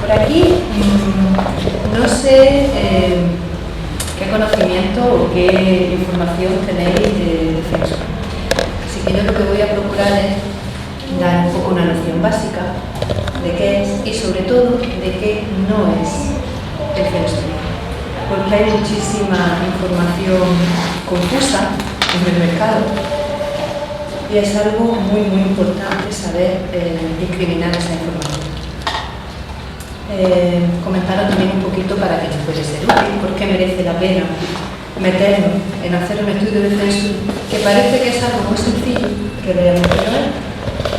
Por aquí no sé qué conocimiento o qué información tenéis de Feng Shui. Así que yo lo que voy a procurar es dar un poco una noción básica de qué es y sobre todo de qué no es el Feng Shui. Porque hay muchísima información confusa en el mercado y es algo muy importante saber discriminar esa información. Comentaros también un poquito para qué nos puede ser útil, por qué merece la pena meternos en hacer un estudio de Feng Shui, que parece que es algo muy sencillo, que realmente no es,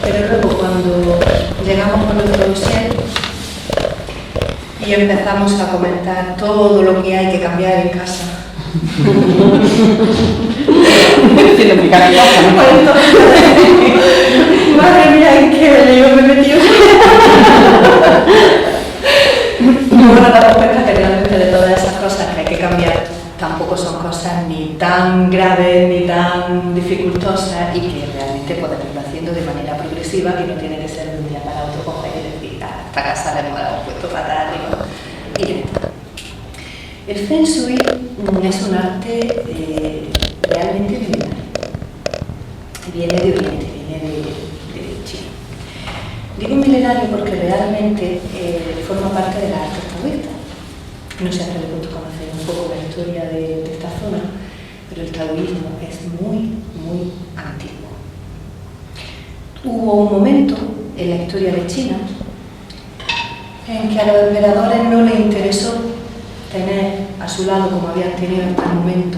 pero luego cuando llegamos con nuestro dossier y empezamos a comentar todo lo que hay que cambiar en casa. Madre mía, ¿en qué lío me he metido? Luego nos damos cuenta que realmente de todas esas cosas que hay que cambiar tampoco son cosas ni tan graves ni tan dificultosas y que realmente podemos irlo haciendo de manera progresiva, que no tiene que ser de un día para otro coger y decir, esta casa la hemos puesto fatal y ya está. El Feng Shui es un arte realmente milenario. Viene de Oriente, viene de China. Digo milenario porque realmente forma parte de la arte taoísta. No sé hasta qué punto conocer un poco la historia de esta zona, pero el taoísmo es muy antiguo. Hubo un momento en la historia de China en que a los emperadores no les interesó tener a su lado, como habían tenido hasta el momento,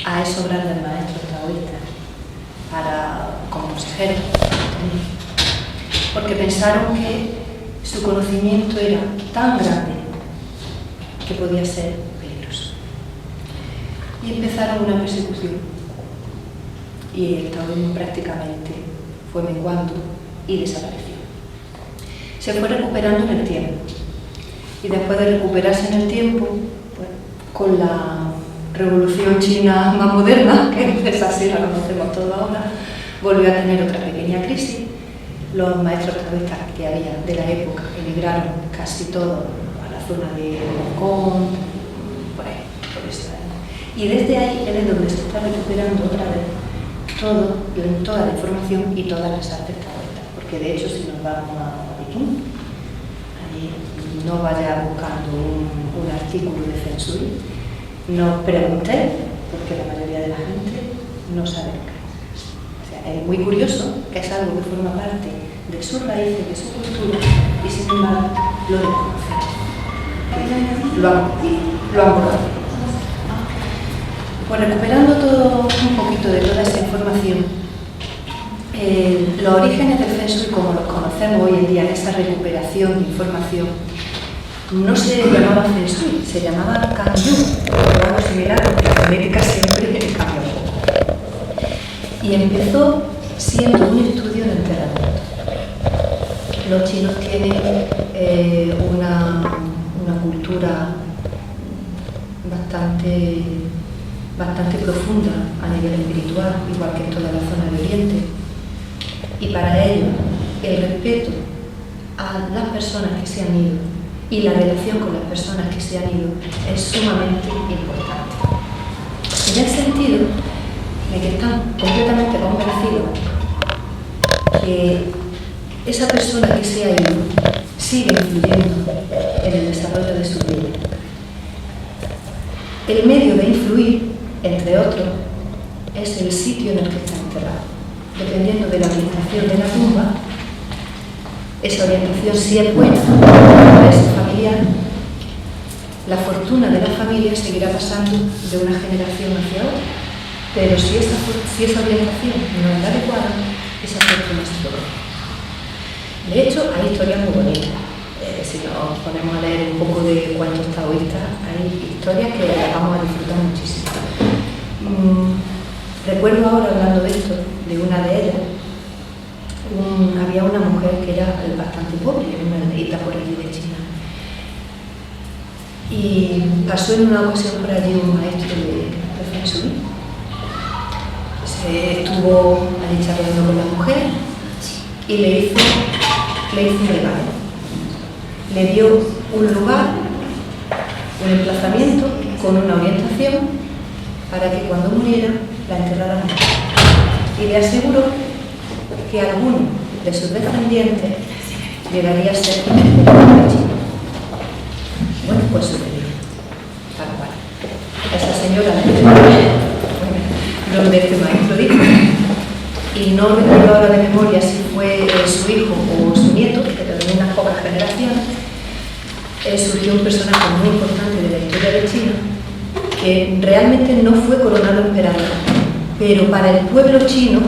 a esos grandes maestros taoístas como consejeros, porque pensaron que su conocimiento era tan grande que podía ser peligroso. Y empezaron una persecución y el taoísmo prácticamente fue menguando y desapareció. Se fue recuperando en el tiempo y después de recuperarse en el tiempo, pues, con la revolución china más moderna, que es así, la conocemos todos ahora, volvió a tener otra pequeña crisis. Los maestros taoístas que había de la época emigraron casi todos a la zona de Hong Kong, por ahí, por esta. Y desde ahí es donde se está recuperando otra vez toda la información y todas las artes taoístas. Porque de hecho, si nos vamos a Pekín, allí no vaya buscando un artículo de Feng Shui, no pregunté, porque la mayoría de la gente no sabe lo que es. O sea, es muy curioso que es algo que forma parte de sus raíces, de su cultura, y sin embargo lo desconocen. Lo han borrado. Pues recuperando todo un poquito de toda esa información, los orígenes del Feng Shui, como los conocemos hoy en día, en esa recuperación de información, no se llamaba Feng Shui, se llamaba Kang-Yu, algo similar, porque la genética siempre cambia un poco. Y empezó siendo un estudio de enterramiento. Los chinos tienen una cultura bastante profunda a nivel espiritual, igual que en toda la zona de Oriente. Y para ellos, el respeto a las personas que se han ido y la relación con las personas que se han ido es sumamente importante. En el sentido de que están completamente convencidos que esa persona que se ha ido sigue influyendo en el desarrollo de su vida. El medio de influir, entre otros, es el sitio en el que está enterrado. Dependiendo de la orientación de la tumba, esa orientación, si es buena para ese familiar, la fortuna de la familia seguirá pasando de una generación hacia otra. Pero si esa orientación no es la adecuada, esa fortuna se pierde. De hecho, hay historias muy bonitas. Si nos ponemos a leer un poco de cuentos taoístas, hay historias que vamos a disfrutar muchísimo. Recuerdo ahora, hablando de esto, de una de ellas, había una mujer que era bastante pobre, una aldeíta por allí de China. Y pasó en una ocasión por allí un maestro de Feng Shui. Estuvo allí charlando con la mujer y le hizo un regalo. le dio un lugar, un emplazamiento con una orientación para que cuando muriera la enterraran allí. Y le aseguró que alguno de sus descendientes llegaría a ser el emperador chino. Bueno, pues sucedió, tal cual. Esa señora donde este maestro dijo, y no recuerdo ahora de memoria si fue su hijo o su nieto, pero en unas pocas generaciones, surgió un personaje muy importante de la historia de China, que realmente no fue coronado emperador, pero para el pueblo chino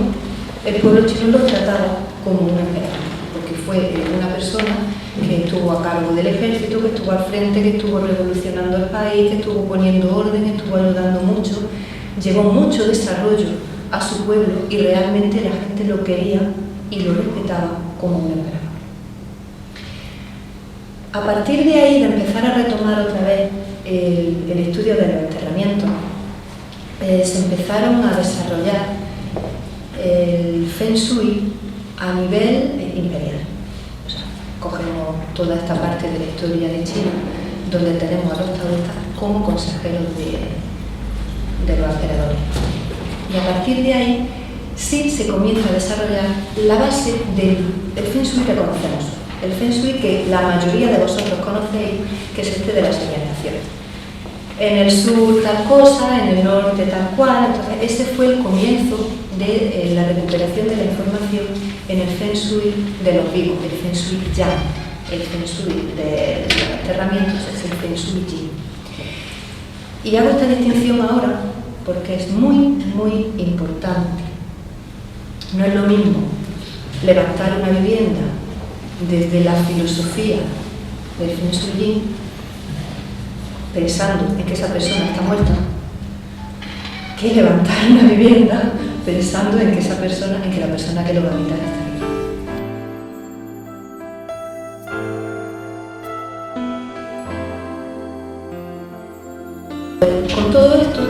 lo trataba como un emperador, porque fue una persona que estuvo a cargo del ejército, que estuvo al frente, que estuvo revolucionando el país, que estuvo poniendo orden, estuvo ayudando mucho, llevó mucho desarrollo a su pueblo y realmente la gente lo quería y lo respetaba como un emperador. A partir de ahí, de empezar a retomar otra vez el estudio de los enterramientos, se empezaron a desarrollar el Feng Shui a nivel imperial. O sea, cogemos toda esta parte de la historia de China, donde tenemos a los taoístas como consejeros de los emperadores. Y a partir de ahí, sí se comienza a desarrollar la base del Feng Shui que conocemos. El Feng Shui que la mayoría de vosotros conocéis, que es este de la señalización. En el sur tal cosa, en el norte tal cual. Entonces ese fue el comienzo de la recuperación de la información en el Feng Shui de los vivos, el Feng Shui Yang. El Feng Shui de los enterramientos es el Feng Shui Yin. Y hago esta distinción ahora porque es muy, muy importante. No es lo mismo levantar una vivienda desde la filosofía del Feng Shui Yin, pensando en que esa persona está muerta, que levantar una vivienda pensando en que la persona que lo va a habitar está viva. Con todo esto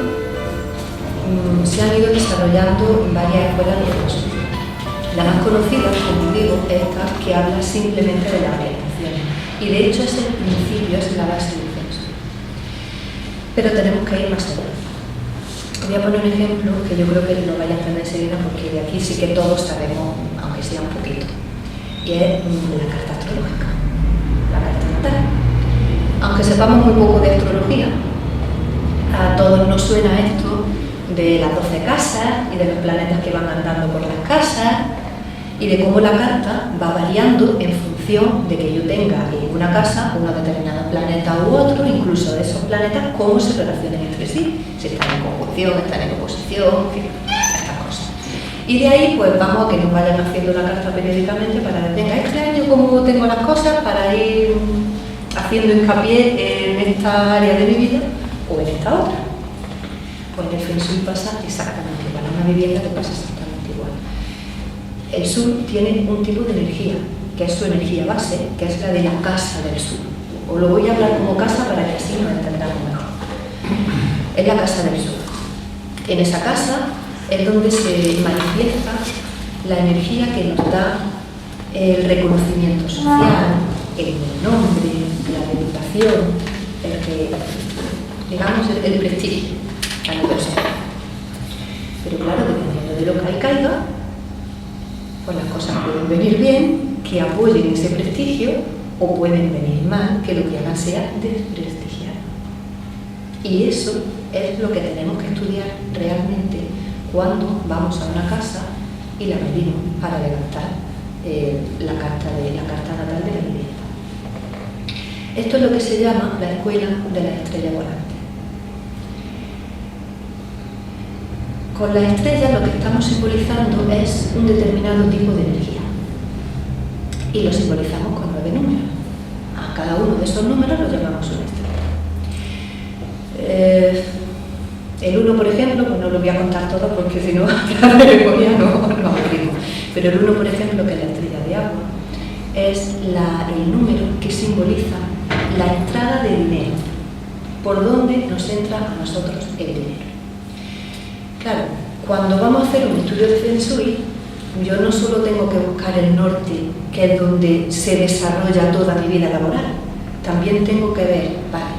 se han ido desarrollando varias escuelas de Feng Shui. La más conocida, como digo, es esta que habla simplemente de la orientación. Y de hecho es el principio, es la base del Feng Shui. Pero tenemos que ir más allá. Voy a poner un ejemplo que yo creo que lo vais a entender enseguida, porque de aquí sí que todos sabemos, aunque sea un poquito. Y es la carta astrológica, la carta natal. Aunque sepamos muy poco de astrología, a todos nos suena esto de las 12 casas y de los planetas que van andando por las casas y de cómo la carta va variando en función de que yo tenga en una casa unos determinados planetas u otro, incluso de esos planetas, cómo se relacionan entre sí, si están en conjunción, están en oposición, en fin, estas cosas. Y de ahí pues vamos a que nos vayan haciendo la carta periódicamente para ver, venga, este año cómo tengo las cosas, para ir haciendo hincapié en esta área de mi vida o en esta otra. Pues en el Feng Shui pasa exactamente igual, en una vivienda te pasa exactamente igual. El sur tiene un tipo de energía, que es su energía base, que es la de la casa del sur. Os lo voy a hablar como casa para que así nos entendamos mejor. Es la casa del sur. En esa casa es donde se manifiesta la energía que nos da el reconocimiento social, el nombre, la reputación, el prestigio a nivel social. Pero claro, dependiendo de lo que ahí caiga, pues las cosas pueden venir bien, que apoyen ese prestigio, o pueden venir mal, que lo que hagan sea desprestigiar. Y eso es lo que tenemos que estudiar realmente cuando vamos a una casa y la medimos para levantar la carta natal de la vivienda. Esto es lo que se llama la escuela de la estrella volante. Con las estrellas lo que estamos simbolizando es un determinado tipo de energía y lo simbolizamos con 9 números. A cada uno de esos números lo llamamos una estrella. El 1, por ejemplo, pues no lo voy a contar todo porque si no, la memoria no aburrimos. Pero el 1, por ejemplo, que es la estrella de agua, es el número que simboliza la entrada de dinero, por donde nos entra a nosotros el dinero. Claro, cuando vamos a hacer un estudio de Feng Shui, yo no solo tengo que buscar el norte, que es donde se desarrolla toda mi vida laboral, también tengo que ver, vale,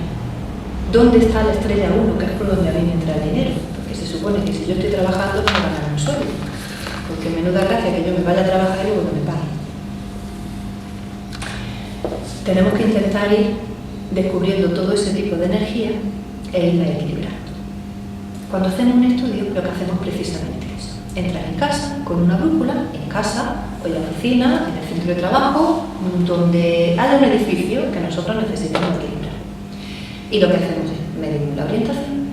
¿dónde está la estrella 1, que es por donde a mí me entra el dinero? Porque se supone que si yo estoy trabajando, me van a ganar un sueldo. Porque menuda gracia que yo me vaya a trabajar y luego me paguen. Tenemos que intentar ir descubriendo todo ese tipo de energía e irla equilibrando. Cuando hacemos un estudio, lo que hacemos precisamente es eso. Entrar en casa con una brújula, en casa o en la oficina, en el centro de trabajo, donde haya un edificio que nosotros necesitamos equilibrar. Y lo que hacemos es medir la orientación,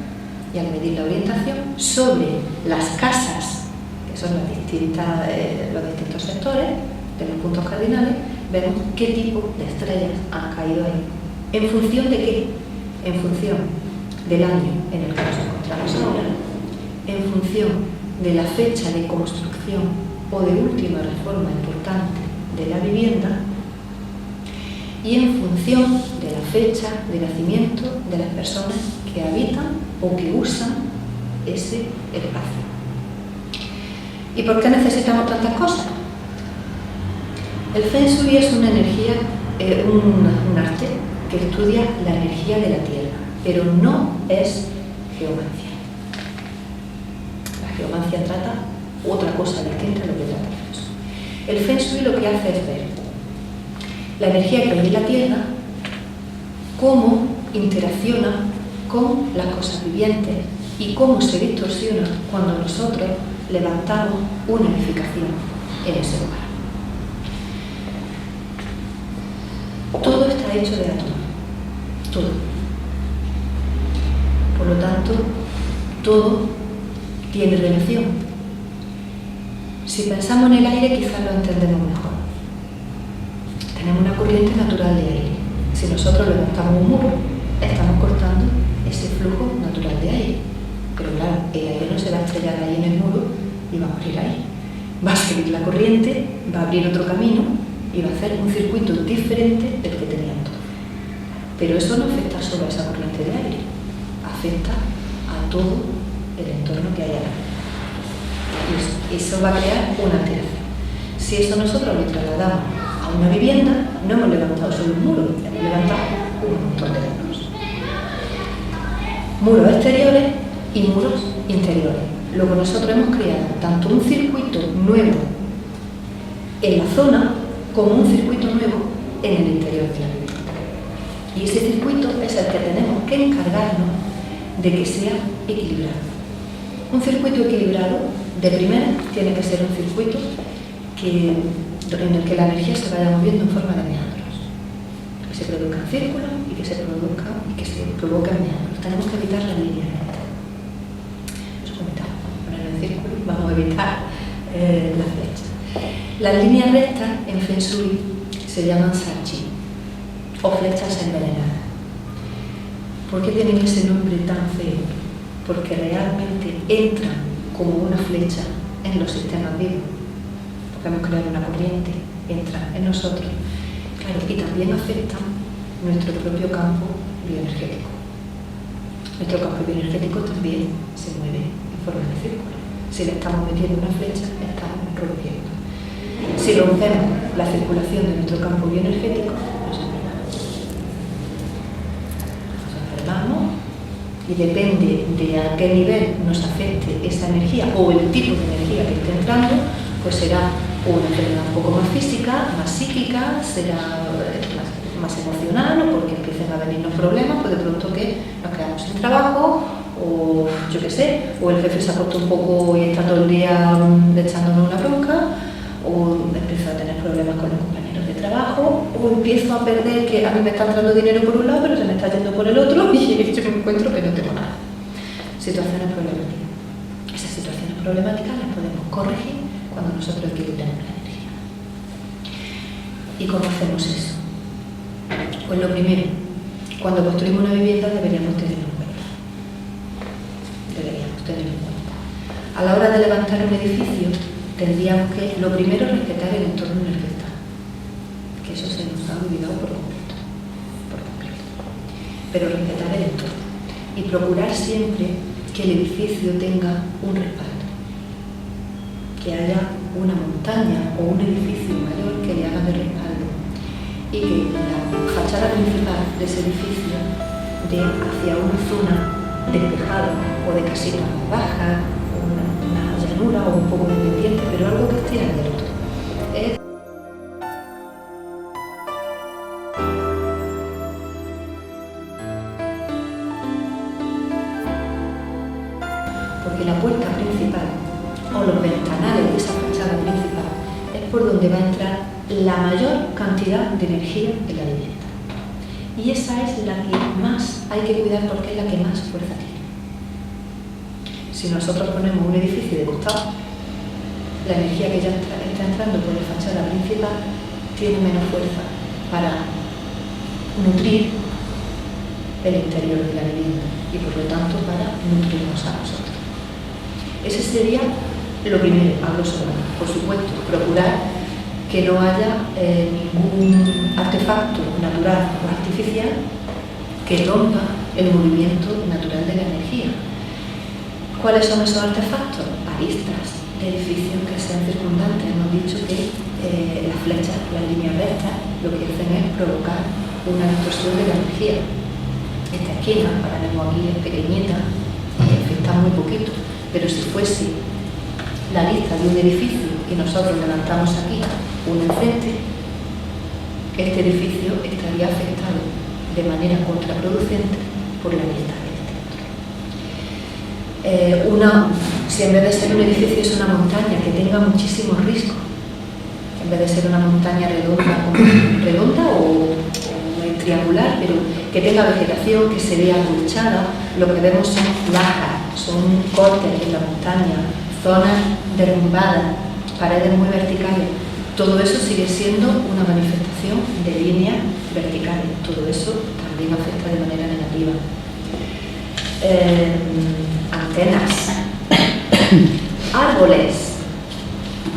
y al medir la orientación sobre las casas, que son los distintos sectores de los puntos cardinales, vemos qué tipo de estrellas han caído ahí. ¿En función de qué? En función del año en el que nos encontramos ahora, en función de la fecha de construcción o de última reforma importante de la vivienda, y en función de la fecha de nacimiento de las personas que habitan o que usan ese espacio. ¿Y por qué necesitamos tantas cosas? El Feng Shui es una energía, un arte que estudia la energía de la Tierra, pero no es geomancia. La geomancia trata otra cosa distinta a lo que trata el Feng Shui. El Feng Shui lo que hace es ver la energía que hay en la Tierra, cómo interacciona con las cosas vivientes y cómo se distorsiona cuando nosotros levantamos una edificación en ese lugar. Todo está hecho de átomos, todo. Por lo tanto, todo tiene relación. Si pensamos en el aire, quizás lo entendemos mejor. Tenemos una corriente natural de aire. Si nosotros levantamos un muro, estamos cortando ese flujo natural de aire. Pero claro, el aire no se va a estrellar ahí en el muro y va a morir ahí. Va a seguir la corriente, va a abrir otro camino y va a hacer un circuito diferente del que tenía entonces. Pero eso no afecta solo a esa corriente de aire, afecta a todo el entorno que hay ahí. Y eso va a crear una alteración. Si eso nosotros lo trasladamos a una vivienda, no hemos levantado solo un muro, hemos levantado un montón de muros. Muros exteriores y muros interiores. Luego nosotros hemos creado tanto un circuito nuevo en la zona como un circuito nuevo en el interior de la vivienda. Y ese circuito es el que tenemos que encargarnos de que sea equilibrado. Un circuito equilibrado, de primera, tiene que ser un circuito en el que la energía se vaya moviendo en forma de meandros. Que se produzcan círculos y que se provoquen meandros. Tenemos que evitar la línea recta. Eso comentaba, poner el círculo, vamos a evitar la flecha. Las líneas rectas en Feng Shui se llaman Sanchi o flechas envenenadas. ¿Por qué tienen ese nombre tan feo? Porque realmente entran como una flecha en los sistemas vivos. Porque hemos creado una corriente, entra en nosotros. Claro, y también afectan nuestro propio campo bioenergético. Nuestro campo bioenergético también se mueve en forma de círculo. Si le estamos metiendo una flecha, estamos rompiendo. Si rompemos la circulación de nuestro campo bioenergético, nos enfermamos. Nos enfermamos y depende de a qué nivel nos afecte esa energía o el tipo de energía que esté entrando, pues será una enfermedad un poco más física, más psíquica, será más emocional, o porque empiecen a venirnos problemas, pues de pronto que nos quedamos sin trabajo, o yo qué sé, o el jefe se ha puesto un poco y está todo el día echándonos una bronca, o empiezo a tener problemas con los compañeros de trabajo, o empiezo a perder que a mí me está entrando dinero por un lado, pero se me está yendo por el otro, y yo me encuentro que no tengo nada. Situaciones problemáticas. Esas situaciones problemáticas las podemos corregir cuando nosotros equilibramos la energía. ¿Y cómo hacemos eso? Pues lo primero, cuando construimos una vivienda deberíamos tenerlo en cuenta. Deberíamos tenerlo en cuenta. A la hora de levantar un edificio, tendríamos que, lo primero, respetar el entorno en el que está. Que eso se nos ha olvidado por completo. Pero respetar el entorno. Y procurar siempre que el edificio tenga un respaldo. Que haya una montaña o un edificio mayor que le haga de respaldo y que la fachada principal de ese edificio dé hacia una zona despejada o de casita más baja, una llanura o un poco de pendiente, pero algo que esté abierto. Porque la puerta principal o los ventanales de esa fachada principal es por donde va a entrar la mayor cantidad de energía de la vivienda. Y esa es la que más hay que cuidar porque es la que más fuerza tiene. Si nosotros ponemos un edificio de costado, la energía que ya está entrando por la fachada principal tiene menos fuerza para nutrir el interior de la vivienda y por lo tanto para nutrirnos a nosotros. Ese sería lo primero, a grosso modo. Por supuesto, procurar que no haya ningún artefacto natural o artificial que rompa el movimiento natural de la energía. ¿Cuáles son esos artefactos? Aristas de edificios que sean circundantes. Hemos dicho que las flechas, las líneas rectas, lo que hacen es provocar una distorsión de la energía. Esta esquina, ahora mismo aquí es pequeñita, afecta muy poquito. Pero si fuese la lista de un edificio y nosotros levantamos aquí un enfrente, este edificio estaría afectado de manera contraproducente por la lista del centro. Si en vez de ser un edificio es una montaña que tenga muchísimos riscos, en vez de ser una montaña redonda o triangular, pero que tenga vegetación, que se vea acolchada, lo que vemos son lajas, son cortes en la montaña, zonas derrumbadas, paredes muy verticales. Todo eso sigue siendo una manifestación de líneas verticales. Todo eso también afecta de manera negativa. Antenas, árboles.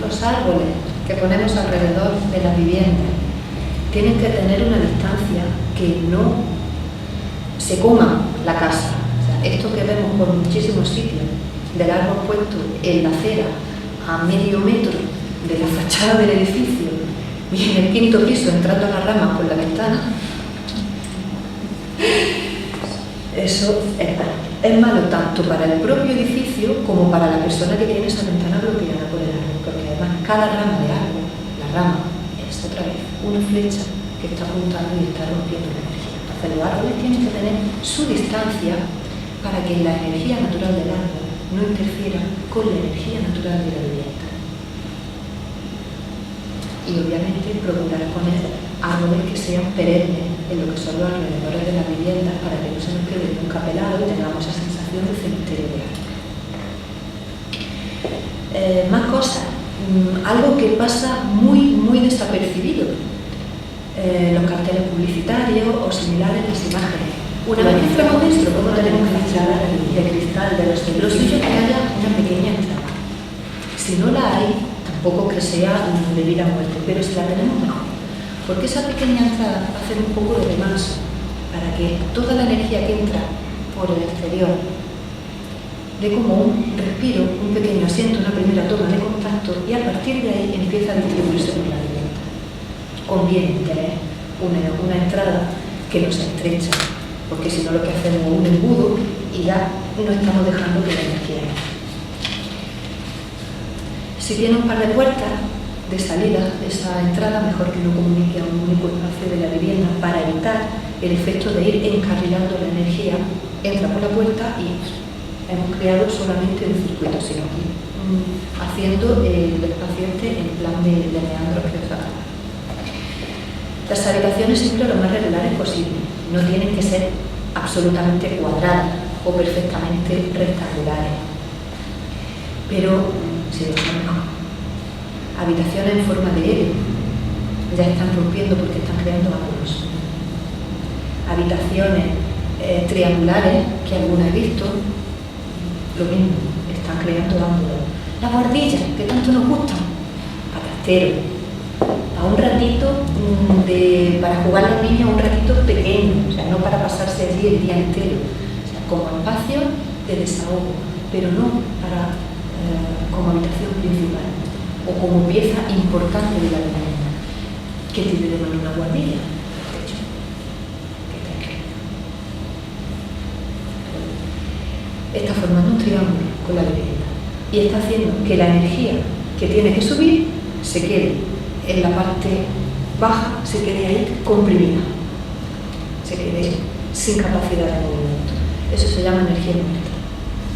Los árboles que ponemos alrededor de las viviendas tienen que tener una distancia que no se coma la casa. Esto que vemos por muchísimos sitios del árbol puesto en la acera a medio metro de la fachada del edificio y en el quinto piso entrando a las ramas por la ventana, eso es malo tanto para el propio edificio como para la persona que tiene esa ventana bloqueada por el árbol, porque además cada rama de árbol, la rama es otra vez una flecha que está apuntando y está rompiendo la energía. Entonces los árboles tienen que tener su distancia para que la energía natural del árbol no interfiera con la energía natural de la vivienda. Y obviamente procurar poner árboles que sean perennes en lo que son los alrededores de las viviendas para que no se nos quede nunca pelado y tengamos esa sensación de cementerio de árbol. Más cosas. Algo que pasa muy desapercibido. Los carteles publicitarios o similares las imágenes. Una vez que entramos dentro, ¿cómo tenemos que instalar de cristal de los suyo es que haya una pequeña entrada. Si no la hay, tampoco que sea de vida a muerte, pero si la tenemos mejor. Porque esa pequeña entrada va a hacer un poco de remanso para que toda la energía que entra por el exterior dé como un respiro, un pequeño asiento, una primera toma de contacto y a partir de ahí empieza a distribuirse por la vivienda. Conviene tener una entrada que no se estrecha, porque si no lo que hacemos es un embudo y ya no estamos dejando que la energía entre. Si tiene un par de puertas de salida, esa entrada mejor que no comunique a un único espacio de la vivienda para evitar el efecto de ir encarrilando la energía, entra por la puerta y hemos creado solamente un circuito, sino que haciendo el espacio en plan de meandros que os hago. Las habitaciones siempre lo más regulares posible, no tienen que ser absolutamente cuadradas o perfectamente rectangulares, pero si lo son mejor. Habitaciones en forma de L ya están rompiendo porque están creando ángulos. Habitaciones triangulares, que alguna he visto, lo mismo, están creando ángulos. Las bordillas, que tanto nos gustan, a trastero, a un ratito para jugar los niños, un ratito pequeño, o sea, no para pasarse allí el día entero, o sea, como espacio de desahogo, pero no como habitación principal. o como pieza importante de la vivienda. ¿Qué tiene de mano una guardilla? El techo. ¿Qué tal? Está formando un triángulo con la vivienda y está haciendo que la energía que tiene que subir se quede en la parte baja, se quede ahí comprimida, se quede sin capacidad de movimiento. Eso se llama energía muerta.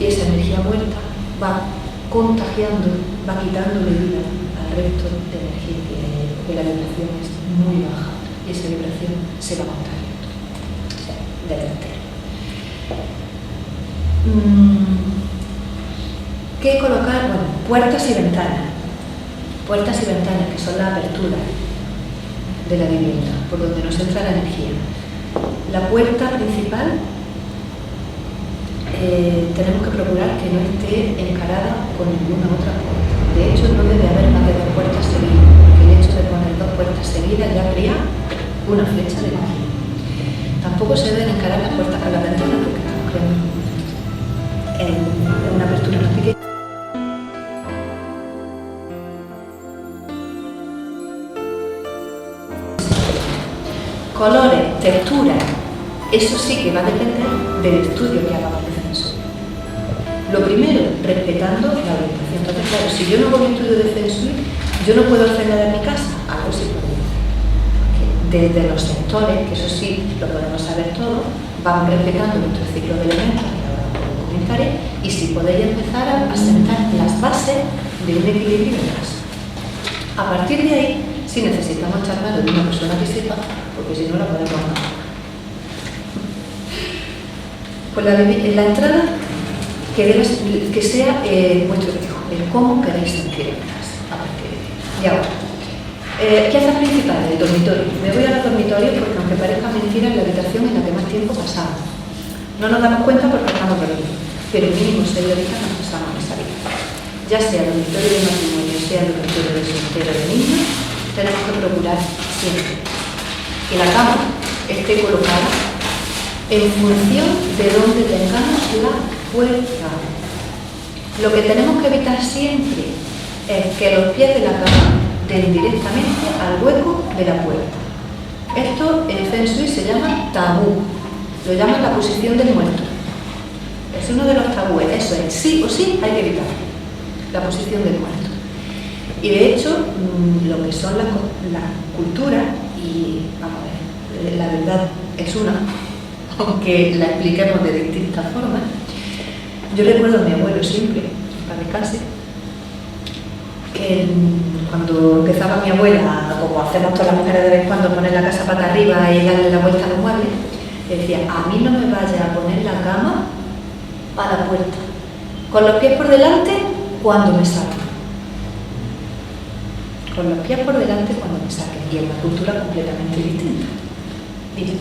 Y esa energía muerta va contagiando, va quitándole vida al resto de energía que hay, porque la vibración es muy baja y esa vibración se va contagiando. O sea, desde entero. ¿Qué colocar? Bueno, puertas y ventanas. Puertas y ventanas, que son la apertura de la vivienda, por donde nos entra la energía. La puerta principal tenemos que procurar que no esté encarada con ninguna otra puerta. De hecho, no debe haber más de 2 puertas seguidas, porque el hecho de poner 2 puertas seguidas ya crea una flecha de energía. Tampoco se deben encarar las puertas con la ventana, porque estamos creando una apertura más pequeña. Colores, texturas, eso sí que va a depender del estudio que hagamos de Feng Shui. Lo primero, respetando la orientación. Entonces, claro, si yo no hago un estudio de Feng Shui, yo no puedo ordenar en mi casa, algo sí puedo hacer. Desde los sectores, que eso sí lo podemos saber todo, vamos respetando nuestro ciclo de elementos, que ahora os comentaré, y si podéis empezar a sentar las bases de un equilibrio en casa. A partir de ahí, sí necesitamos echar mano de una persona que sepa, porque si no la podemos hacer. Pues la entrada que sea vuestro hijo, el cómo queréis sentir en casa. A partir de ahí. Y ahora, piezas principales, el dormitorio. Me voy a los dormitorios porque, aunque parezca mentira, es la habitación en la que más tiempo pasamos. No nos damos cuenta porque estamos dormidos, pero mínimo 6 horitas nos pasamos en esa habitación. Ya sea el dormitorio de matrimonio, sea el dormitorio de soltero de niños, tenemos que procurar siempre que la cama esté colocada en función de donde tengamos la puerta. Lo que tenemos que evitar siempre es que los pies de la cama den directamente al hueco de la puerta. Esto en Feng Shui se llama tabú, lo llaman la posición del muerto. Es uno de los tabúes, eso es, sí o sí hay que evitar la posición del muerto. Y de hecho, lo que son las culturas, y vamos a ver, la verdad es una, aunque la expliquemos de distintas formas. Yo recuerdo a mi abuelo siempre, para descanse, que cuando empezaba mi abuela, como hacemos todas las mujeres de vez en cuando, poner la casa pata arriba y darle la vuelta a los muebles, decía, a mí no me vaya a poner la cama a la puerta, con los pies por delante cuando me saquen. Con los pies por delante cuando me saquen. Y es una cultura completamente distinta.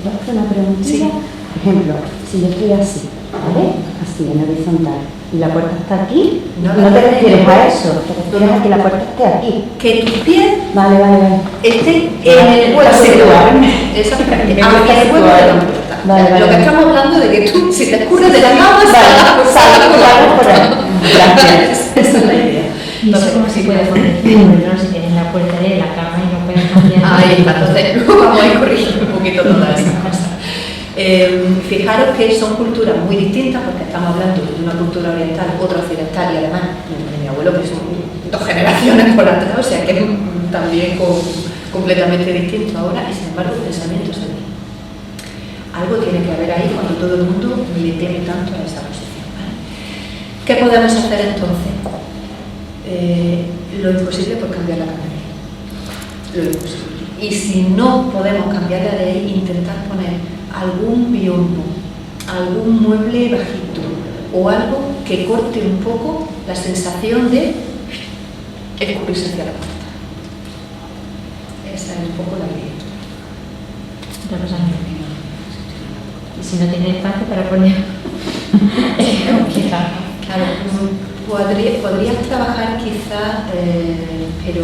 ¿Puedo hacer una preguntita? Sí. Por ejemplo, si yo estoy así, ¿vale? Así, en horizontal, y la puerta está aquí, No no te refieres a eso, te refieres a que la puerta esté aquí. Que tus pies Vale. estén en el hueco de la puerta. Exactamente, hacia el hueco de la puerta. Vale. Lo que estamos hablando de que tú, si te escurres de la cama, salgas por ahí. Gracias. Esa es la idea. No sé cómo se puede corregir, no si tienes la puerta de la cama y no puedes cambiar. Ahí está, entonces vamos a ir corrigiendo un poquito todas esas cosas. Fijaros que son culturas muy distintas, porque estamos hablando de una cultura oriental, otra occidental, y además de mi abuelo, que son 2 generaciones por atrás, o sea que es también completamente distinto ahora, y sin embargo el pensamiento es el mismo. Algo tiene que haber ahí cuando todo el mundo le teme tanto a esa posición, ¿vale? ¿Qué podemos hacer entonces? Lo imposible por cambiar la canalía. Lo imposible. Y si no podemos cambiarla de ahí, intentar poner algún biombo, algún mueble bajito o algo que corte un poco la sensación de escurrirse hacia la puerta. Esa es un poco la idea. Y si no tienes espacio para poner. Claro, podrías trabajar quizá, pero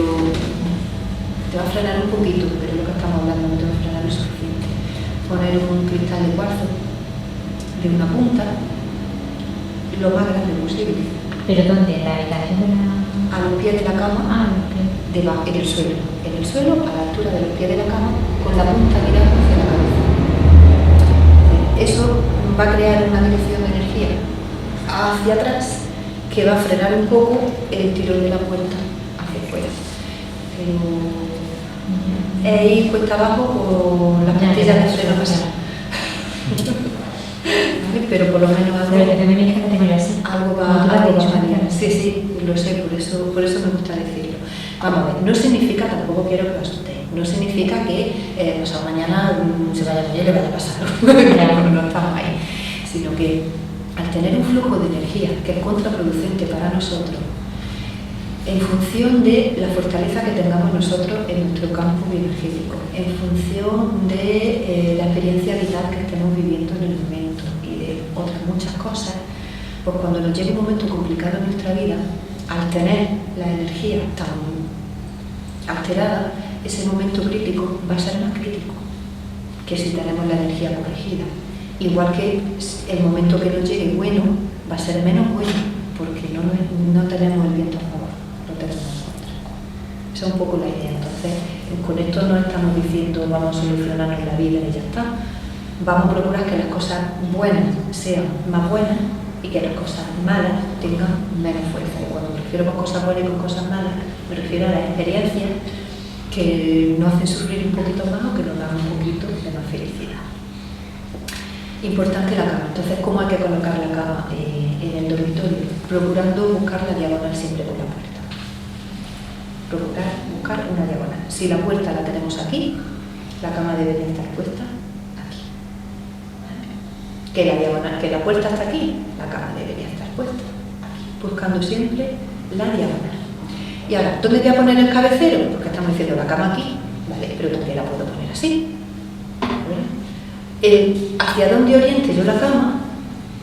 te va a frenar un poquito, pero es lo que estamos hablando, no te va a frenar lo suficiente. Poner un cristal de cuarzo de una punta lo más grande posible. ¿Pero dónde? ¿En la habitación de la a los pies de la cama, debajo, en el suelo, a la altura de los pies de la cama, con la punta mirando hacia la cabeza. Eso va a crear una dirección de energía hacia atrás que va a frenar un poco el tirón de la puerta hacia afuera. Es ir cuesta abajo con las pastillas de freno pasar. Pero por lo menos algo va a dicho. Sí, lo sé, por eso me gusta decirlo. Vamos a ver, no significa, tampoco quiero que os asustéis, no significa que pasado mañana se vaya a morir y le vaya a pasar algo, no estamos ahí, sino que al tener un flujo de energía que es contraproducente para nosotros, en función de la fortaleza que tengamos nosotros en nuestro campo bioenergético, en función de la experiencia vital que estemos viviendo en el momento y de otras muchas cosas, pues cuando nos llegue un momento complicado en nuestra vida, al tener la energía tan alterada, ese momento crítico va a ser más crítico que si tenemos la energía corregida. Igual que el momento que nos llegue bueno va a ser menos bueno porque no tenemos el viento a favor, lo tenemos en contra. Esa es un poco la idea. Entonces, con esto no estamos diciendo vamos a solucionarnos la vida y ya está. Vamos a procurar que las cosas buenas sean más buenas y que las cosas malas tengan menos fuerza. Y cuando me refiero con cosas buenas y con cosas malas, me refiero a las experiencias que nos hacen sufrir un poquito más o que nos dan un poquito de más felicidad. Importante la cama. Entonces, ¿cómo hay que colocar la cama en el dormitorio? Procurando buscar la diagonal siempre con la puerta. Procurar buscar una diagonal. Si la puerta la tenemos aquí, la cama debería estar puesta aquí. Que la puerta está aquí, la cama debería estar puesta aquí. Buscando siempre la diagonal. Y ahora, ¿dónde voy a poner el cabecero? Porque estamos diciendo la cama aquí, ¿vale? Pero también la puedo poner así. Hacia dónde oriente yo la cama,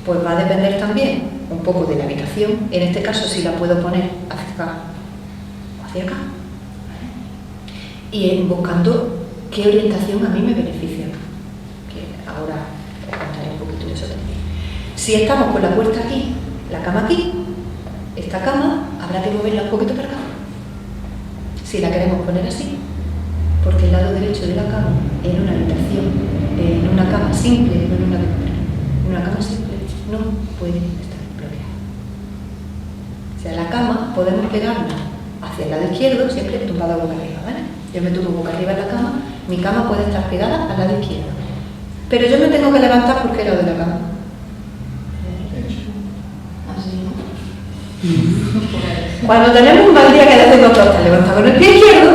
pues va a depender también un poco de la habitación. En este caso, si la puedo poner hacia acá o hacia acá, ¿vale? Y buscando qué orientación a mí me beneficia, que ahora os contaré un poquito de eso también. Si estamos con la puerta aquí, la cama aquí, esta cama habrá que moverla un poquito para acá. Si la queremos poner así, porque el lado derecho de la cama, en una habitación, en una cama simple, no en una cama simple, no puede estar bloqueada. O sea, la cama podemos pegarla hacia el lado izquierdo, siempre tumbada boca arriba, ¿vale? Yo me tumbo boca arriba en la cama, mi cama puede estar pegada al lado izquierdo. Pero yo me tengo que levantar porque el lado de la cama. Así, ¿no? Cuando tenemos un mal día que hacemos todos estar levantados con el pie izquierdo,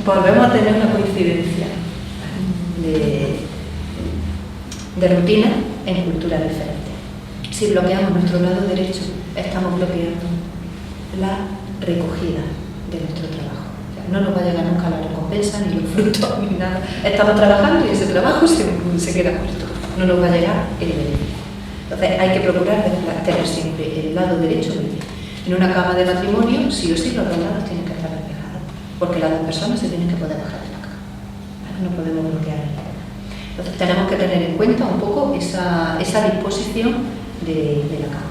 volvemos a tener una coincidencia de rutina en culturas diferentes. Si bloqueamos nuestro lado derecho, estamos bloqueando la recogida de nuestro trabajo. O sea, no nos va a llegar nunca la recompensa, ni los frutos, ni nada. Estamos trabajando y ese trabajo se queda muerto. No nos va a llegar el beneficio. Entonces hay que procurar tener siempre el lado derecho libre. En una cama de matrimonio, sí o sí, los dos lados tienen que estar despejados, porque las dos personas se tienen que poder bajar de la cama. ¿Vale? No podemos bloquear el lado. Entonces tenemos que tener en cuenta un poco esa disposición de la cama.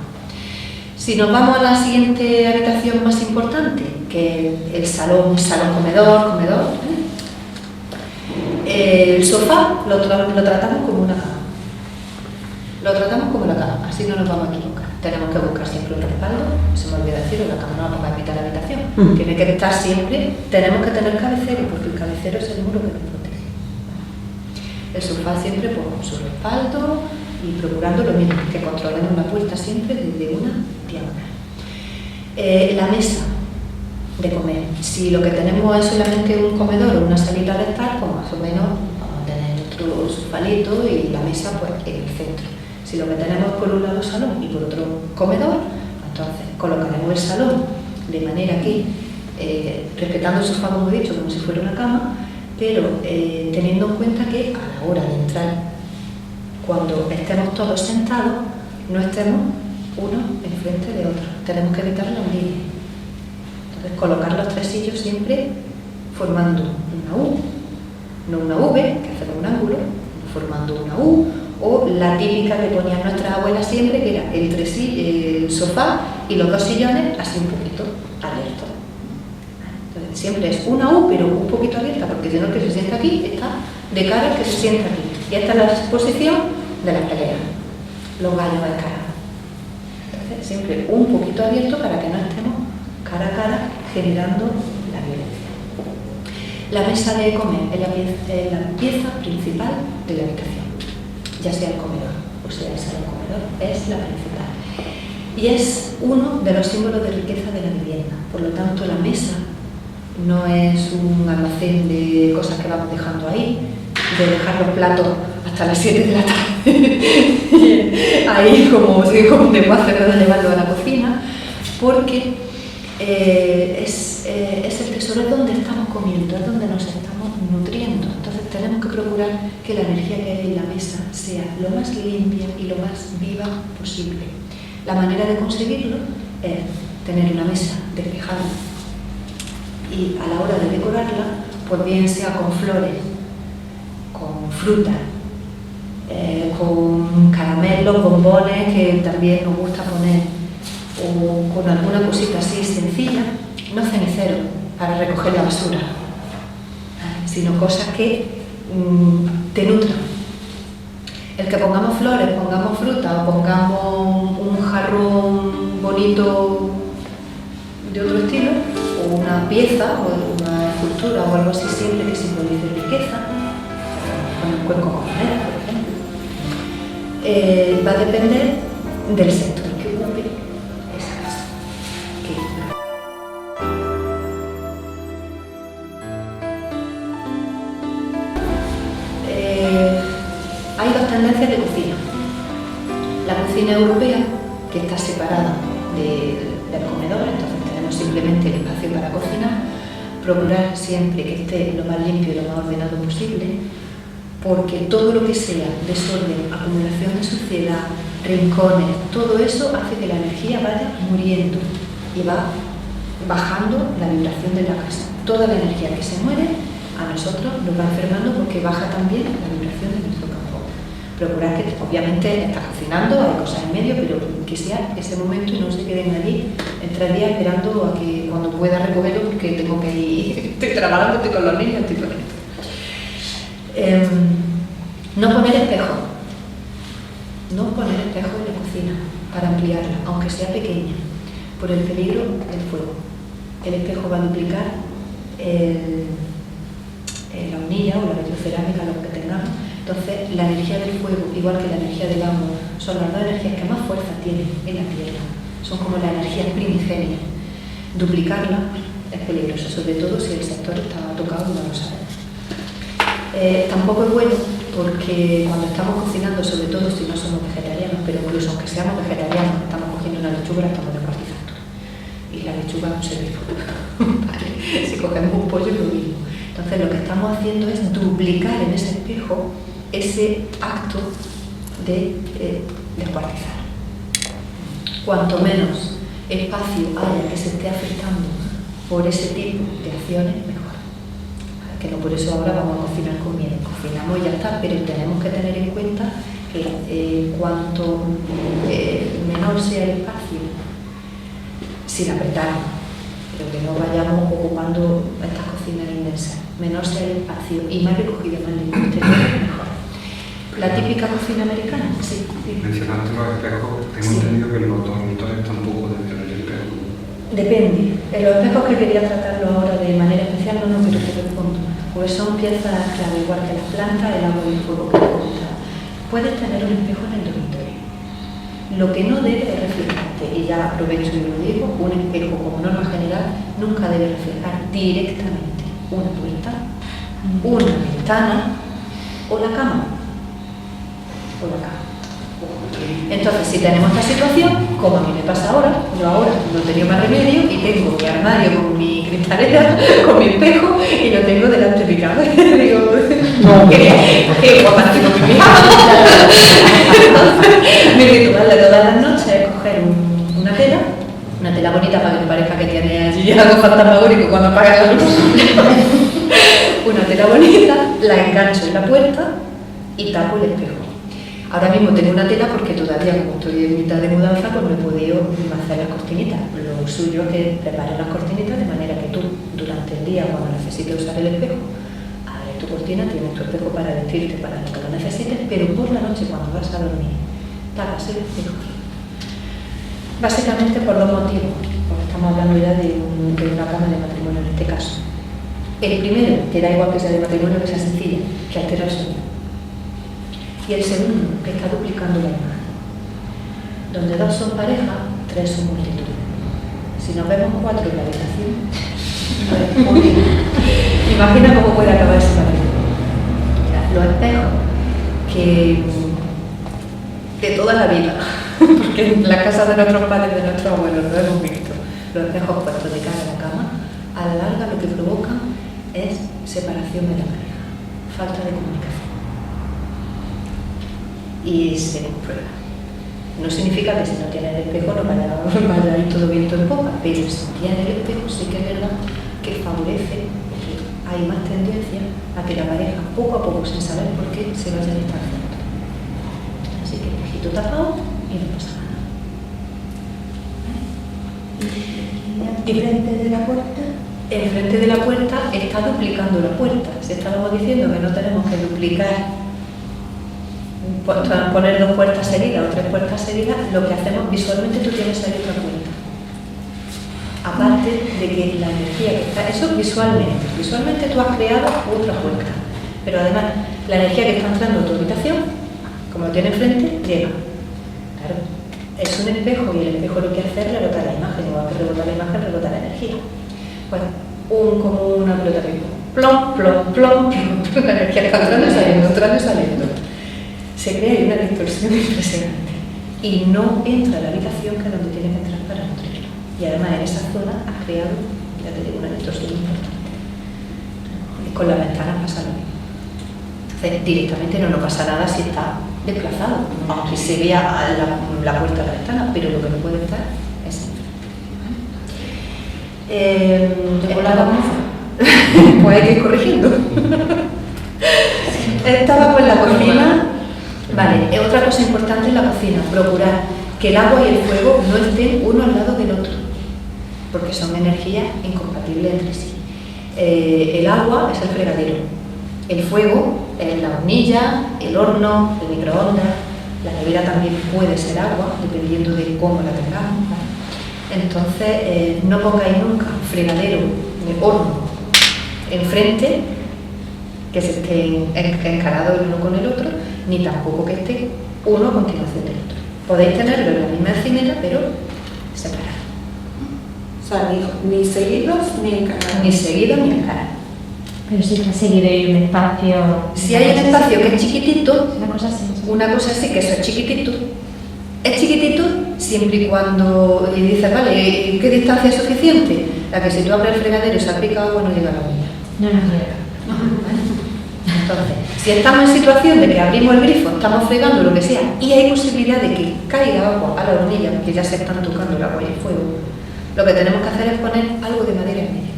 Si nos vamos a la siguiente habitación más importante, que es el salón, comedor, el sofá lo tratamos como una cama. Lo tratamos como la cama, así no nos vamos a equivocar. Tenemos que buscar siempre un respaldo, se me olvida decirlo, la cama no la ponga en mitad de la habitación. Tiene que estar siempre, tenemos que tener cabecero, porque el cabecero es el muro que nos protege. El sofá siempre con su respaldo y procurando lo mismo, que controlemos la puerta siempre desde una diagonal. La mesa de comer. Si lo que tenemos es solamente un comedor o una salita de estar, pues más o menos vamos a tener nuestro sofalito y la mesa pues en el centro. Si lo que tenemos por un lado salón y por otro comedor, entonces colocaremos el salón de manera que, respetando el sofá como he dicho, como si fuera una cama, pero teniendo en cuenta que a la hora de entrar, cuando estemos todos sentados, no estemos uno enfrente de otro. Tenemos que evitar la línea. Entonces colocar los tres sillos siempre formando una U, no una V, que hacemos un ángulo, formando una U, o la típica que ponían nuestras abuelas siempre, que era el sofá y los dos sillones así un poquito abiertos. siempre es una U, pero un poquito abierta, porque si no el que se sienta aquí está de cara al que se sienta aquí. Y esta es la posición de la pelea, los gallos encarados. Entonces, siempre un poquito abierto para que no estemos cara a cara generando la violencia. La mesa de comer es la pieza principal de la habitación, ya sea el comedor o sea el salón comedor, es la principal. Y es uno de los símbolos de riqueza de la vivienda. Por lo tanto, la mesa no es un almacén de cosas que vamos dejando ahí, de dejar los platos hasta las 7 de la tarde, ahí como un desguace de llevarlo a la cocina, porque es el tesoro, es donde estamos comiendo, es donde nos estamos nutriendo. Entonces tenemos que procurar que la energía que hay en la mesa sea lo más limpia y lo más viva posible. La manera de conseguirlo es tener una mesa despejada y a la hora de decorarla, pues bien sea con flores, con fruta, con caramelos, bombones que también nos gusta poner, o con alguna cosita así sencilla, no cenicero para recoger la basura, sino cosas que te nutran. El que pongamos flores, pongamos fruta o pongamos un jarrón bonito de otro estilo, o una pieza o una escultura o algo así, siempre que simbolice riqueza, con un cuenco cocinero, por ejemplo, va a depender del sector que ocupe esa casa. Hay dos tendencias de cocina. La cocina europea, que está separada del comedor, entonces tenemos simplemente el espacio para cocinar, procurar siempre que esté lo más limpio y lo más ordenado posible, porque todo lo que sea desorden, acumulación de suciedad, rincones, todo eso hace que la energía vaya muriendo y va bajando la vibración de la casa. Toda la energía que se muere a nosotros nos va enfermando porque baja también la vibración de nuestro campo. Procurar que, obviamente, estás cocinando, hay cosas en medio, pero que sea ese momento y no se queden allí en 3 días esperando a que cuando pueda recogerlo porque tengo que ir, estoy trabajando, estoy con los niños, estoy con esto. No poner espejo. No poner espejo en la cocina para ampliarla, aunque sea pequeña, por el peligro del fuego. El espejo va a duplicar la hornilla o la vitrocerámica, lo que tengamos. Entonces, la energía del fuego, igual que la energía del agua, son las dos energías que más fuerza tienen en la tierra. Son como la energía primigenia. Duplicarla es peligroso, sobre todo si el sector está tocado y no lo sabemos. Tampoco es bueno porque cuando estamos cocinando, sobre todo si no somos vegetarianos, pero incluso aunque seamos vegetarianos, estamos cogiendo una lechuga, la estamos descuartizando. Y la lechuga no se ve. ¿Vale? Si cogemos un pollo es lo mismo. Entonces lo que estamos haciendo es duplicar en ese espejo ese acto de descuartizar. Cuanto menos espacio haya que se esté afectando por ese tipo de acciones, mejor. Que no por eso ahora vamos a cocinar con miedo. Cocinamos y ya está, pero tenemos que tener en cuenta que cuanto menor sea el espacio, sin apretarnos, pero que no vayamos ocupando estas cocinas inmensas, menor sea el espacio y más recogido, más limpio exterior, mejor. La típica cocina americana, sí. Mencionaste los espejos, tengo entendido que los dormitorios tampoco deben tener espejos. Depende. Los espejos que quería tratarlo ahora de manera especial no quiero que respondo, pues son piezas clave, igual que las plantas, el agua y el fuego que he comentado. Puedes tener un espejo en el dormitorio. Lo que no debe es reflejarte, y ya aprovecho y lo digo, un espejo como norma general nunca debe reflejar directamente una puerta, una ventana o la cama. Entonces, si tenemos esta situación, como a mí me pasa ahora, yo ahora no he tenido más remedio y tengo mi armario con mi cristalera, con mi espejo y lo tengo delante de mi cama. Digo, qué guapa tengo mi pijama. Entonces, mi ritual de todas las noches es coger una tela bonita para que me parezca que tiene allí algo fantasmagórico cuando apaga la luz. Una tela bonita, la engancho en la puerta y tapo el espejo. Ahora mismo tengo una tela porque todavía, como estoy en mitad de mudanza, pues no he podido hacer las cortinitas. Lo suyo es que prepares las cortinitas de manera que tú, durante el día, cuando necesites usar el espejo, abres tu cortina, tienes tu espejo para vestirte para lo que lo necesites, pero por la noche, cuando vas a dormir, tapas el espejo. Básicamente por dos motivos, porque estamos hablando ya de una cama de matrimonio en este caso. El primero, te da igual que sea de matrimonio, que sea sencilla, que altera el sueño. Y el segundo, que está duplicando la imagen. Donde 2 son pareja, 3 son multitud. Si nos vemos 4 en la habitación, a ver, imagina cómo puede acabar ese pareja. Los espejos que de toda la vida, porque en la casa de nuestros padres, de nuestros abuelos, lo hemos visto, los espejos puestos de cara a la cama, a la larga lo que provocan es separación de la pareja, falta de comunicación. Y se comprueba. No significa que si no tienes el espejo no vaya a ir todo viento en popa, pero si tienes el espejo sí que es verdad que favorece, que hay más tendencia a que la pareja poco a poco, sin saber por qué, se vaya distanciando. Así que el espejito tapado y no pasa nada. ¿Y frente de la puerta? Enfrente de la puerta está duplicando la puerta. Si estábamos diciendo que no tenemos que duplicar, poner 2 puertas seguidas o 3 puertas seguidas, lo que hacemos visualmente, tú tienes ahí otra puerta. Aparte de que la energía que está, eso visualmente tú has creado otra puerta, pero además la energía que está entrando a tu habitación, como lo tiene enfrente, llega. Claro, es un espejo y el espejo lo que hace es rebotar la imagen, igual que rebota la imagen, rebota la energía. Bueno, como una pelota de ping-pong. Plom, plom, plom, plom, la energía está entrando y saliendo. Se crea una distorsión impresionante y no entra a la habitación, que es donde tiene que entrar para nutrirlo. Y además en esa zona has creado, ya te digo, una distorsión importante. Y con las ventanas pasa lo mismo. Entonces, directamente no pasa nada si está desplazado, aunque se vea la puerta de la ventana, pero lo que no puede estar es enfrente. La pues hay que ir corrigiendo. Estaba con la cocina. Vale, otra cosa importante en la cocina, procurar que el agua y el fuego no estén uno al lado del otro, porque son energías incompatibles entre sí. El agua es el fregadero, el fuego es la hornilla, el horno, el microondas, la nevera también puede ser agua, dependiendo de cómo la tengamos. Entonces, no pongáis nunca fregadero ni horno enfrente, que se estén encarados el uno con el otro, ni tampoco que esté uno a continuación del otro. Podéis tenerlo en la misma encimera, pero separados. O sea, ni seguidos ni encarados. Ni seguidos ni encarados. Pero si está seguido hay un espacio... Si hay un espacio que es chiquitito, una cosa así, que eso es chiquitito. Es chiquitito siempre y cuando dices, vale, ¿qué distancia es suficiente? La que si tú abres el fregadero y salpica agua no llega a la orilla. No llega. Entonces, si estamos en situación de que abrimos el grifo, estamos fregando lo que sea, y hay posibilidad de que caiga agua a la hornilla, porque ya se están tocando el agua y el fuego, lo que tenemos que hacer es poner algo de madera en medio.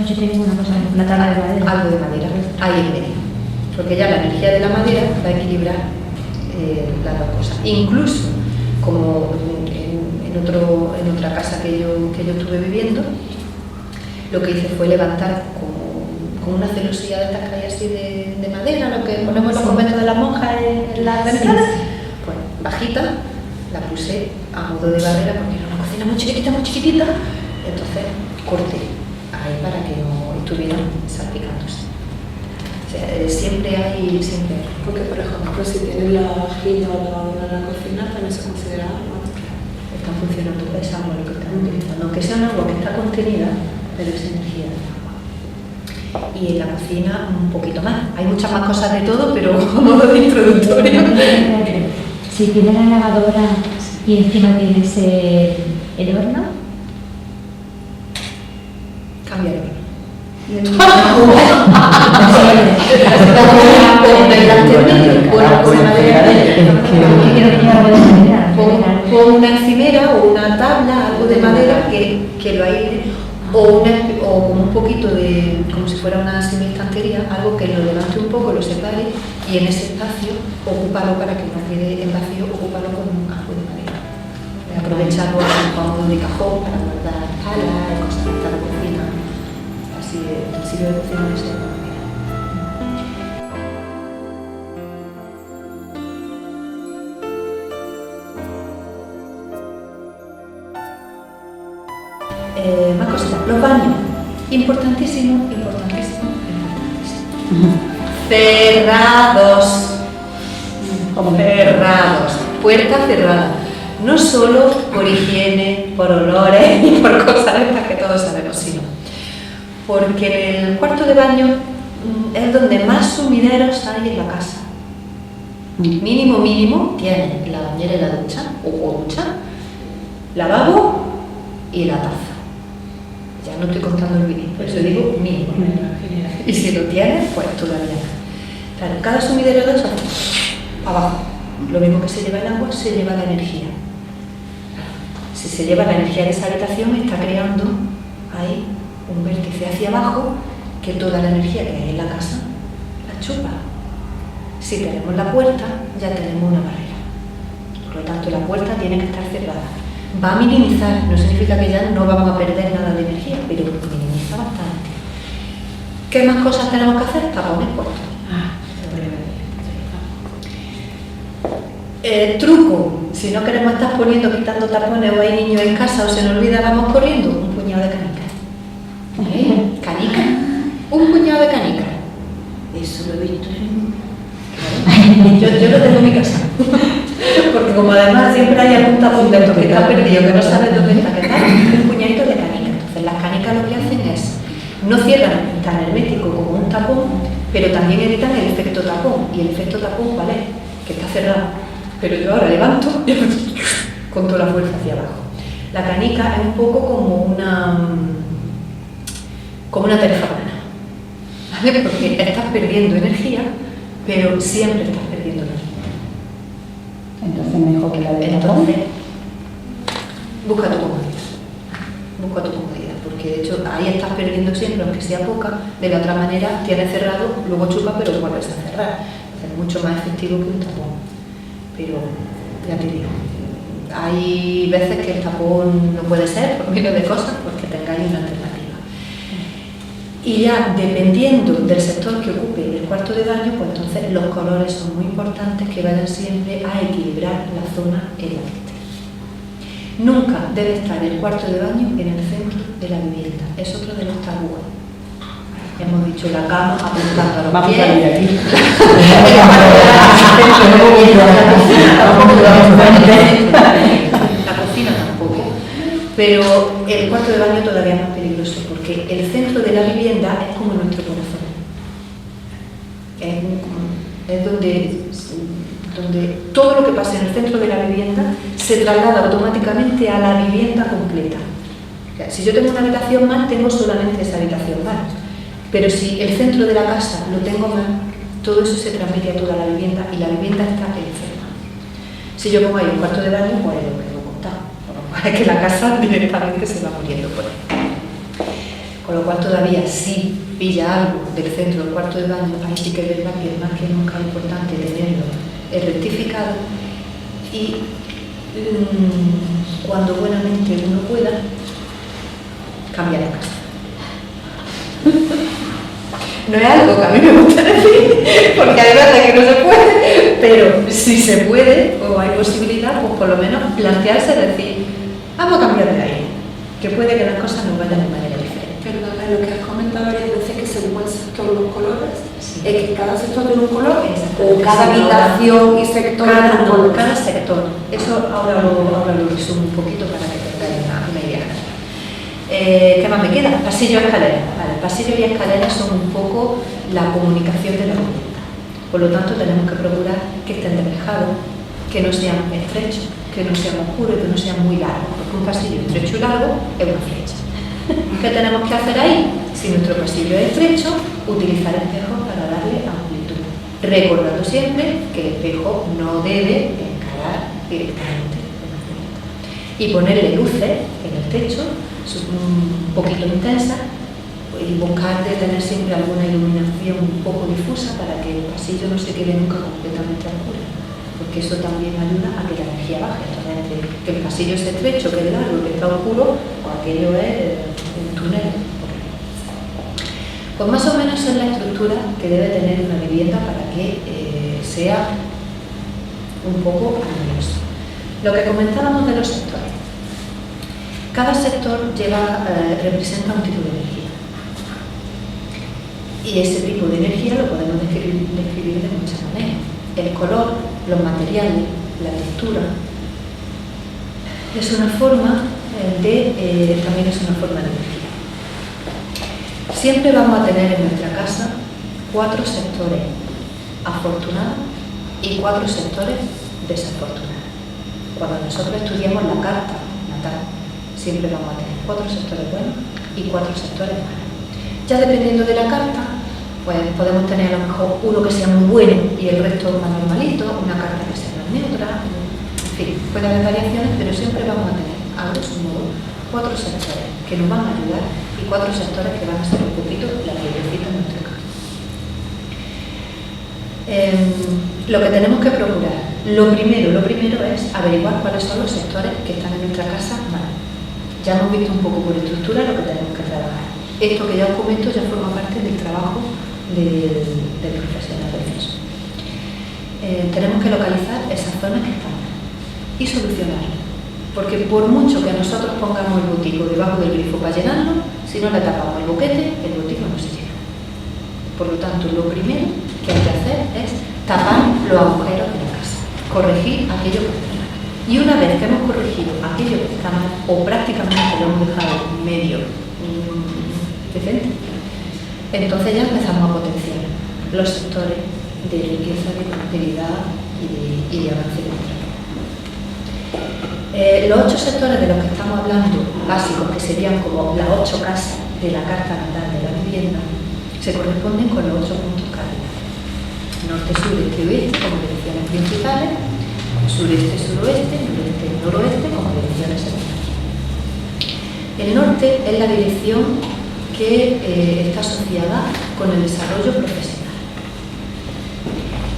Yo tengo una cosa, una tabla de madera. Algo de madera ahí en medio, porque ya la energía de la madera va a equilibrar las dos cosas. Incluso, como en otra casa que yo estuve viviendo, lo que hice fue levantar con una celosía de estas que hay así de madera, lo que ponemos en los conventos de las monjas en las ventanas, pues bajita, la puse a modo de barrera porque era una cocina muy chiquitita, entonces corté ahí para que no estuvieran salpicándose. O sea, siempre hay. Porque, por ejemplo, si tienes la vajilla o la lavadora en la cocina, también se considera agua. Están funcionando, es agua lo que están utilizando, aunque sea un agua que está contenida, pero es energía del agua. Y en la cocina un poquito más. Hay muchas más cosas de todo, pero a modo de introductorio. Si tienes la lavadora y encima tienes el horno, Cambia el horno. Pon una encimera o una tabla, algo de madera que lo aire, o o con un poquito de, como si fuera una semiestantería, algo que lo levante un poco, lo separe y en ese espacio ocúpalo para que no quede en vacío, ocúpalo con algo de madera. Aprovecharlo como de cajón para guardar palas, cosas de la cocina, así utensilios de cocina de esa manera. Más cositas, los baños, importantísimo, importantísimo, importantísimo. Cerrados, cerrados, puerta cerrada, no solo por higiene, por olores y por cosas estas que todos sabemos, sino porque el cuarto de baño es donde más sumideros hay en la casa. Mínimo, mínimo, tiene la bañera y la ducha, o ducha, lavabo y la taza. Ya no estoy contando el vinilo, por eso digo mínimo. Y si lo tienes, pues todavía más. Claro, cada sumidero de esos, abajo. Lo mismo que se lleva el agua, se lleva la energía. Si se lleva la energía de esa habitación, está creando ahí un vértice hacia abajo que toda la energía que hay en la casa la chupa. Si tenemos la puerta, ya tenemos una barrera. Por lo tanto, la puerta tiene que estar cerrada. Va a minimizar, no significa que ya no vamos a perder nada de energía, pero minimiza bastante. ¿Qué más cosas tenemos que hacer? Tapones puestos. Truco, si no queremos estar quitando tapones o hay niños en casa o se nos olvida, vamos corriendo, un puñado de canicas. ¿Canica? Un puñado de canicas. Eso lo he visto yo lo tengo en mi casa. Porque como además siempre hay algún tapón de estos que está perdido, que no sabes dónde está, que está, un puñadito de canicas. Entonces las canicas lo que hacen es, no cierran tan hermético como un tapón, pero también evitan el efecto tapón. ¿Y el efecto tapón cuál es? Que está cerrado. Pero yo ahora levanto con toda la fuerza hacia abajo. La canica es un poco como una tarifa plana, ¿vale? Porque estás perdiendo energía, pero siempre estás perdiendo energía. Entonces mejor que la de Entonces, busca tu comodidad. Busca tu comodidad, porque de hecho ahí estás perdiendo siempre, aunque sea poca. De la otra manera tienes cerrado, luego chupa, pero vuelves a cerrar. Es mucho más efectivo que un tapón. Pero ya te digo, hay veces que el tapón no puede ser por miles de cosas, porque tengáis una alternativa. Y ya dependiendo del sector que ocupe el cuarto de baño, pues entonces los colores son muy importantes, que vayan siempre a equilibrar la zona en la que esté. Nunca debe estar el cuarto de baño en el centro de la vivienda, es otro de los tabúes. Hemos dicho la cama apuntando a los Vamos pies. a salir de aquí. La cocina tampoco, pero el cuarto de baño todavía es más peligroso, porque el centro de la vivienda es como nuestro corazón. Es donde todo lo que pasa en el centro de la vivienda se traslada automáticamente a la vivienda completa. O sea, si yo tengo una habitación mal, tengo solamente esa habitación mal. Pero si el centro de la casa lo tengo mal, todo eso se transmite a toda la vivienda y la vivienda está enferma. Si yo pongo ahí un cuarto de baño, pues lo que he contado. Es que la casa directamente se va muriendo por ahí. Con lo cual todavía si pilla algo del centro del cuarto de baño, ahí sí que es verdad que es más que nunca importante tenerlo rectificado y cuando buenamente uno pueda, cambiar la casa. No es algo que a mí me gusta decir, porque hay veces que no se puede, pero si se puede o hay posibilidad, pues por lo menos plantearse decir, vamos a cambiar de ahí, que puede que las cosas no vayan de manera diferente. Perdona, lo que has comentado varias veces que según el sector los colores, es que cada sector tiene un color, o cada habitación y sector tiene un color. Cada sector. Eso ahora lo resumo un poquito para que tengáis una idea. ¿Qué más me queda? Pasillo y escalera. Vale, pasillo y escalera son un poco la comunicación de la vivienda. Por lo tanto, tenemos que procurar que estén despejados, que no sean estrechos, que no sean oscuros, que no sean muy largos, porque un pasillo estrecho y largo es una flecha. ¿Qué tenemos que hacer ahí? Si nuestro pasillo es estrecho, utilizar espejos para darle amplitud, recordando siempre que el espejo no debe encarar directamente en la puerta. Y ponerle luces en el techo, un poquito intensas, y buscar de tener siempre alguna iluminación un poco difusa para que el pasillo no se quede nunca completamente oscuro, porque eso también ayuda a que la energía baje. Entonces, entre que el pasillo es estrecho, que es largo, que está oscuro, o aquello es un túnel. Pues más o menos es la estructura que debe tener una vivienda para que sea un poco armoniosa. Lo que comentábamos de los sectores. Cada sector representa un tipo de energía. Y ese tipo de energía lo podemos describir de muchas maneras. El color, los materiales, la textura, es una forma también es una forma de energía. Siempre vamos a tener en nuestra casa 4 sectores afortunados y 4 sectores desafortunados. Cuando nosotros estudiamos la carta natal, siempre vamos a tener 4 sectores buenos y 4 sectores malos. Ya dependiendo de la carta, pues podemos tener a lo mejor uno que sea muy bueno y el resto más normalito, una carta que sea más neutra, en fin, puede haber variaciones, pero siempre vamos a tener, a grosso modo, 4 sectores que nos van a ayudar y 4 sectores que van a ser un poquito la piedrecita en nuestro campo. Lo que tenemos que procurar, lo primero es averiguar cuáles son los sectores que están en nuestra casa mal. Ya hemos visto un poco por estructura lo que tenemos que trabajar. Esto que ya os comento ya forma parte del trabajo del profesional del CESO. Tenemos que localizar esas zonas que están mal y solucionarlas. Porque por mucho que nosotros pongamos el botico debajo del grifo para llenarlo, si no le tapamos el boquete, el botico no se llena. Por lo tanto, lo primero que hay que hacer es tapar los agujeros de la casa, corregir aquello que está mal. Y una vez que hemos corregido aquello que está mal, o prácticamente lo hemos dejado medio decente, entonces ya empezamos a potenciar los sectores de riqueza, de prosperidad y de avance de nuestra vida. Los 8 sectores de los que estamos hablando, básicos, que serían como las 8 casas de la carta natal de la vivienda, se corresponden con los 8 puntos cardinales. Norte, sur, este y oeste como direcciones principales, sureste, suroeste, noreste, noroeste como direcciones secundarias. El norte es la dirección que está asociada con el desarrollo profesional.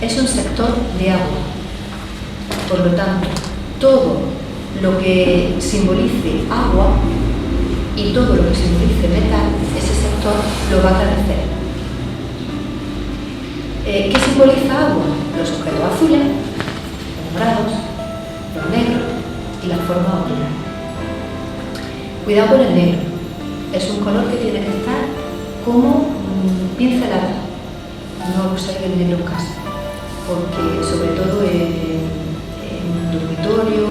Es un sector de agua, por lo tanto, todo lo que simbolice agua y todo lo que simbolice metal, ese sector lo va a agradecer. ¿Qué simboliza agua? Los objetos azules, los morados, los negros y la forma ocular. Cuidado con el negro, es un color que tiene que estar como pincelado. No usáis el negro en casa, porque sobre todo en un dormitorio,